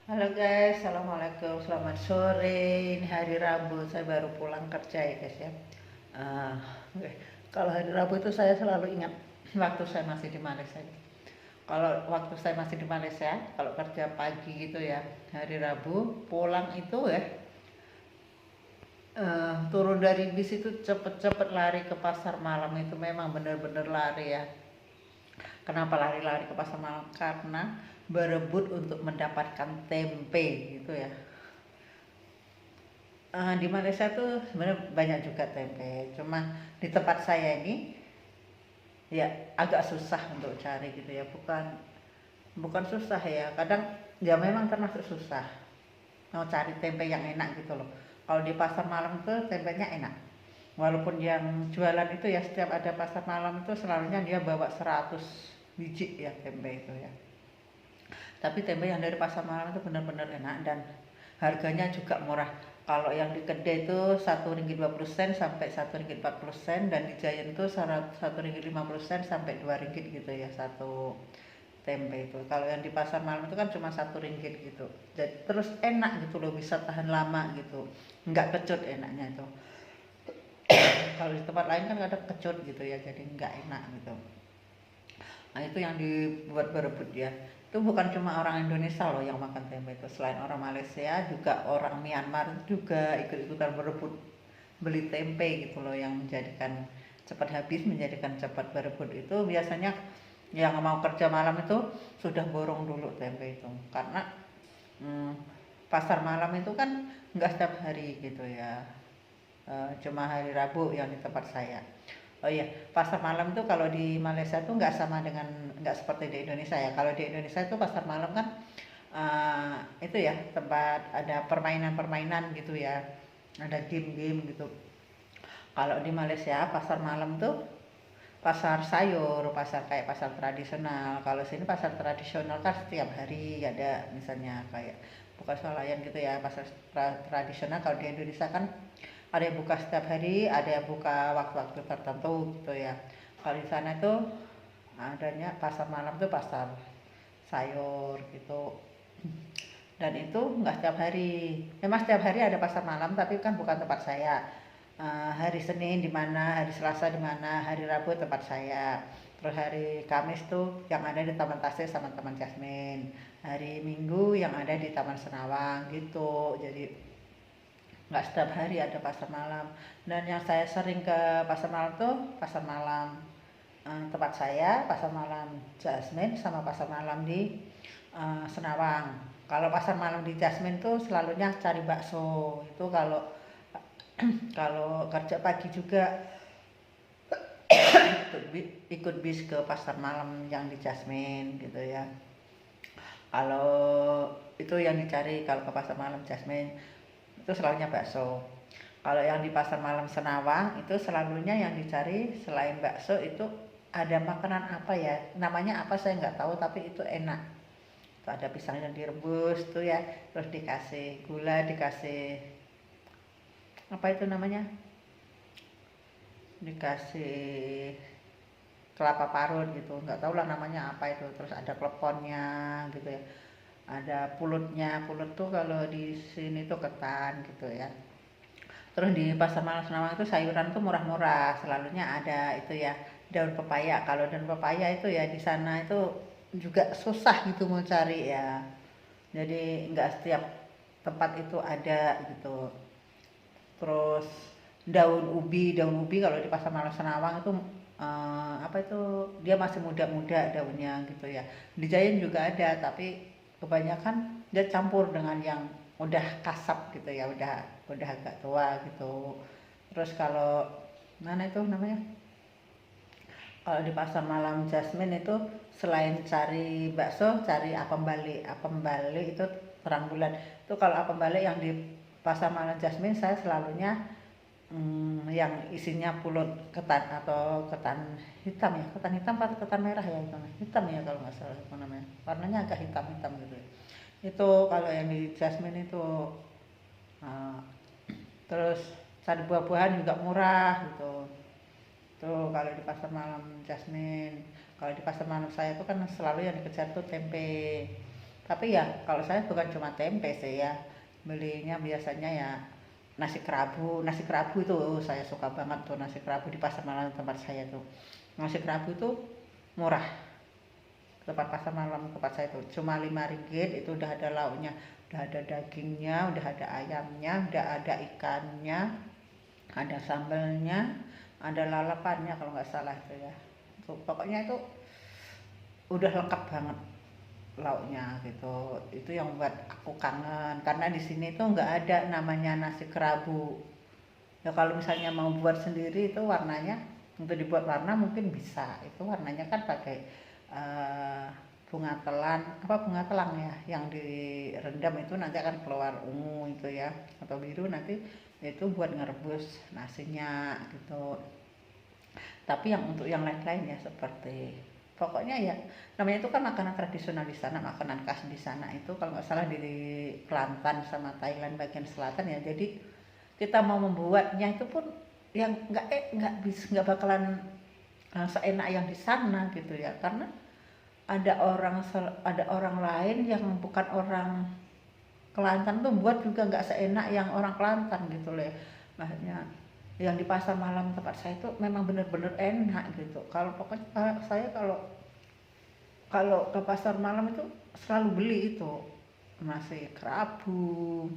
Halo guys, assalamualaikum, selamat sore. Ini hari Rabu, saya baru pulang kerja ya guys ya. Eh, oke. Kalau hari Rabu itu saya selalu ingat waktu saya masih di Malaysia. Kalau waktu saya masih di Malaysia, kalau kerja pagi gitu ya, hari Rabu pulang itu ya, turun dari bis itu cepet-cepet lari ke pasar malam itu memang bener-bener lari ya. Kenapa lari-lari ke pasar malam? Karena berebut untuk mendapatkan tempe gitu ya. Di Malaysia tuh sebenarnya banyak juga tempe, cuma di tempat saya ini ya agak susah untuk cari gitu ya, bukan bukan susah ya, kadang ya memang termasuk susah mau cari tempe yang enak gitu loh. Kalau di pasar malam tuh tempenya enak, walaupun yang jualan itu ya setiap ada pasar malam itu selalunya dia bawa 100 biji ya tempe itu ya, tapi tempe yang dari pasar malam itu benar-benar enak dan harganya juga murah. Kalau yang di kedai itu Rp1.20 sampai Rp1.40, dan di Giant itu Rp1.50 sampai Rp2 gitu ya satu tempe itu. Kalau yang di pasar malam itu kan cuma Rp1 gitu. Jadi terus enak gitu loh, bisa tahan lama gitu. Nggak kecut enaknya itu. Kalau di tempat lain kan kadang kecut gitu ya, jadi nggak enak gitu. Nah itu yang dibuat berebut ya. Itu bukan cuma orang Indonesia loh yang makan tempe itu. Selain orang Malaysia juga orang Myanmar juga ikut-ikutan berebut beli tempe gitu loh, yang menjadikan cepat habis, menjadikan cepat berebut itu biasanya yang mau kerja malam itu sudah borong dulu tempe itu. Karena hmm, pasar malam itu kan nggak setiap hari gitu ya. Cuma hari Rabu yang di tempat saya. Oh iya, pasar malam tuh kalau di Malaysia tuh nggak sama dengan, nggak seperti di Indonesia ya. Kalau di Indonesia itu pasar malam kan itu ya tempat ada permainan-permainan gitu ya, ada game-game gitu. Kalau di Malaysia pasar malam tuh pasar sayur, pasar kayak pasar tradisional. Kalau sini pasar tradisional kan setiap hari ada, misalnya kayak buka swalayan gitu ya, pasar tradisional. Kalau di Indonesia kan ada yang buka setiap hari, ada yang buka waktu-waktu tertentu gitu ya. Kalau di sana tuh adanya pasar malam tuh pasar sayur gitu, dan itu nggak setiap hari. Memang setiap hari ada pasar malam tapi kan bukan tempat saya. Hari Senin di mana, hari Selasa di mana, hari Rabu tempat saya, terus hari Kamis tuh yang ada di Taman Tasik sama Taman Jasmine, hari Minggu yang ada di Taman Senawang gitu. Jadi nggak setiap hari ada pasar malam. Dan yang saya sering ke pasar malam tuh pasar malam tempat saya, pasar malam Jasmine sama pasar malam di Senawang. Kalau pasar malam di Jasmine tuh selalunya cari bakso. Itu kalau kalau kerja pagi juga ikut bis ke pasar malam yang di Jasmine gitu ya. Kalau itu yang dicari kalau ke pasar malam Jasmine itu selalunya bakso. Kalau yang di pasar malam Senawang itu selalunya yang dicari selain bakso itu ada makanan apa ya, namanya apa saya nggak tahu tapi itu enak. Itu ada pisang yang direbus tuh ya, terus dikasih gula, dikasih apa itu namanya, dikasih kelapa parut gitu, nggak tahu lah namanya apa itu. Terus ada kleponnya gitu ya, ada pulutnya. Pulut tuh kalau di sini tuh ketan gitu ya. Terus di pasar malam Senawang itu sayuran tuh murah-murah, selalunya ada itu ya daun pepaya. Kalau daun pepaya itu ya di sana itu juga susah gitu mau cari ya. Jadi nggak setiap tempat itu ada gitu. Terus daun ubi kalau di pasar malam Senawang itu apa itu, dia masih muda-muda daunnya gitu ya. Di Giant juga ada tapi kebanyakan dia campur dengan yang udah kasap gitu ya, udah agak tua gitu. Terus kalau mana itu namanya, kalau di pasar malam Jasmine itu selain cari bakso cari apem bali itu terang bulan. Itu kalau apem bali yang di pasar malam Jasmine saya selalunya yang isinya pulut ketan atau ketan hitam ya, ketan hitam atau ketan merah ya, itu hitam ya kalau nggak salah apa namanya, warnanya agak hitam-hitam gitu ya. Itu kalau yang di Jasmine itu. Nah, terus cari buah-buahan juga murah gitu. Tuh kalau di pasar malam Jasmine. Kalau di pasar malam saya tuh kan selalu yang dikejar tuh tempe. Tapi ya kalau saya bukan cuma tempe sih ya, belinya biasanya ya nasi kerabu itu saya suka banget tuh nasi kerabu di pasar malam tempat saya tuh. Nasi kerabu tuh murah, tempat pasar malam tempat saya tuh cuma 5 ringgit, itu udah ada lauknya, udah ada dagingnya, udah ada ayamnya, udah ada ikannya, ada sambelnya, ada lalapannya kalau nggak salah itu ya. Tuh, pokoknya itu udah lengkap banget lauknya gitu. Itu yang buat aku kangen karena di sini tuh nggak ada namanya nasi kerabu. Ya kalau misalnya mau buat sendiri itu warnanya, untuk dibuat warna mungkin bisa. Itu warnanya kan pakai eh, bunga telang ya, yang direndam itu nanti akan keluar ungu itu ya, atau biru nanti itu buat ngerebus nasinya gitu. Tapi yang untuk yang lain-lain ya seperti pokoknya ya namanya itu kan makanan tradisional di sana, makanan khas di sana itu kalau nggak salah di Kelantan sama Thailand bagian selatan ya. Jadi kita mau membuatnya itu pun yang nggak bakalan seenak yang di sana gitu ya, karena ada orang lain yang bukan orang Kelantan tuh buat juga nggak seenak yang orang Kelantan gitu loh ya. Maksudnya yang di pasar malam tempat saya itu memang bener-bener enak gitu. Kalau pokoknya saya kalau kalau ke pasar malam itu selalu beli itu nasi kerabu,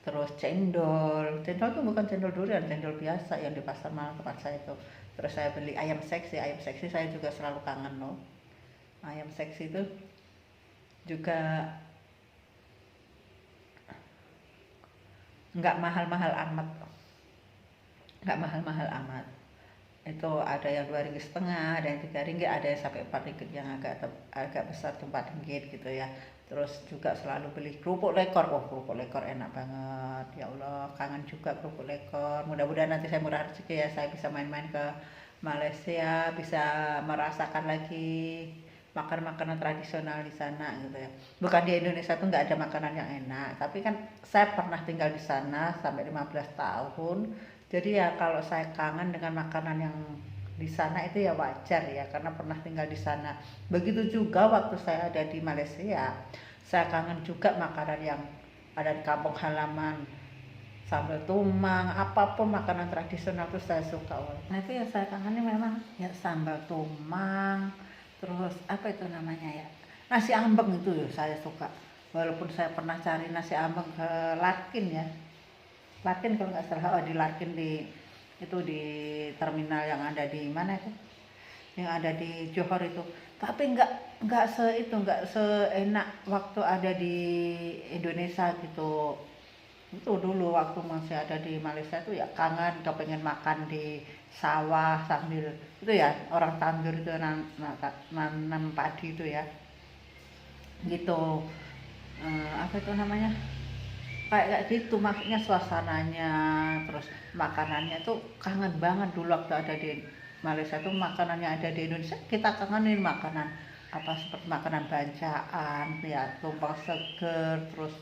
terus cendol tuh bukan cendol durian, cendol biasa yang di pasar malam tempat saya itu. Terus saya beli ayam seksi saya juga selalu kangen loh. Ayam seksi itu juga nggak mahal-mahal amat, nggak mahal-mahal amat. Itu ada yang 2,5 ringgit, ada yang 3 ringgit, ada yang sampai 4 ringgit, yang agak besar tuh 4 ringgit gitu ya. Terus juga selalu beli kerupuk lekor. Oh, kerupuk lekor enak banget, ya Allah kangen juga kerupuk lekor. Mudah-mudahan nanti saya murah rezeki ya, saya bisa main-main ke Malaysia, bisa merasakan lagi makan makanan tradisional di sana gitu ya. Bukan di Indonesia tuh nggak ada makanan yang enak, tapi kan saya pernah tinggal di sana sampai 15 tahun. Jadi ya kalau saya kangen dengan makanan yang di sana itu ya wajar ya, karena pernah tinggal di sana. Begitu juga waktu saya ada di Malaysia, saya kangen juga makanan yang ada di kampung halaman. Sambal tumang, apapun makanan tradisional tuh saya suka. Nah itu yang saya kangenin memang ya sambal tumang, terus apa itu namanya ya, nasi ambeng itu ya saya suka. Walaupun saya pernah cari nasi ambeng ke Larkin ya, Larkin kalau nggak salah, oh di Larkin di itu di terminal yang ada di mana itu, yang ada di Johor itu. Tapi nggak seenak waktu ada di Indonesia gitu. Itu dulu waktu masih ada di Malaysia tuh ya kangen kepengen makan di sawah sambil itu ya, orang tandur itu nanam padi itu ya gitu. Apa itu namanya, kayak gitu maksudnya suasananya, terus makanannya tuh kangen banget dulu waktu ada di Malaysia tuh. Makanannya ada di Indonesia kita kangenin makanan apa seperti makanan bancaan ya, tumpeng seger, terus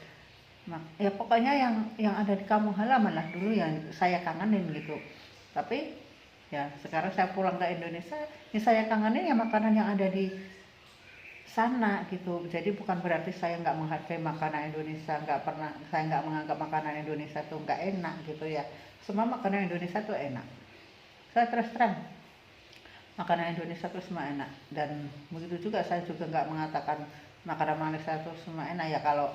ya pokoknya yang ada di kampung halaman lah dulu yang saya kangenin gitu. Tapi ya sekarang saya pulang ke Indonesia, yang saya kangenin ya makanan yang ada di sana gitu. Jadi bukan berarti saya nggak menghargai makanan Indonesia, saya nggak menganggap makanan Indonesia tuh nggak enak gitu ya. Semua makanan Indonesia tuh enak. Saya terus terang, makanan Indonesia tuh semua enak, dan begitu juga saya juga nggak mengatakan makanan Malaysia tuh semua enak ya. Kalau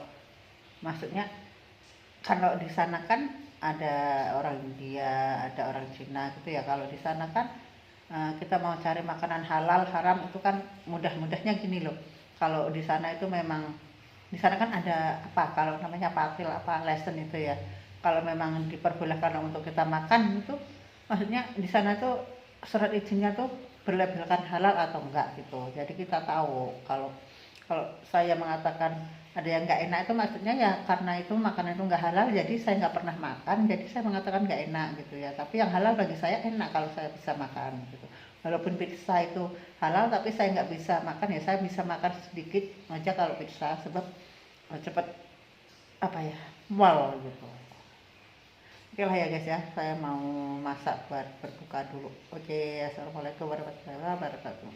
maksudnya kalau di sana kan ada orang India, ada orang Cina gitu ya. Kalau di sana kan kita mau cari makanan halal haram itu kan mudah-mudahnya gini loh. Kalau di sana itu memang di sana kan ada apa kalau namanya patil apa lesen itu ya. Kalau memang diperbolehkan untuk kita makan itu, maksudnya di sana tuh surat izinnya tuh berlabelkan halal atau enggak gitu. Jadi kita tahu kalau kalau saya mengatakan ada yang nggak enak itu maksudnya ya karena itu makanan itu nggak halal, jadi saya nggak pernah makan, jadi saya mengatakan nggak enak gitu ya. Tapi yang halal bagi saya enak kalau saya bisa makan gitu. Walaupun pizza itu halal tapi saya nggak bisa makan ya, saya bisa makan sedikit aja kalau pizza, sebab cepet apa ya, mual gitu. Oke lah ya guys ya, saya mau masak buat berbuka dulu. Oke, assalamualaikum warahmatullahi wabarakatuh.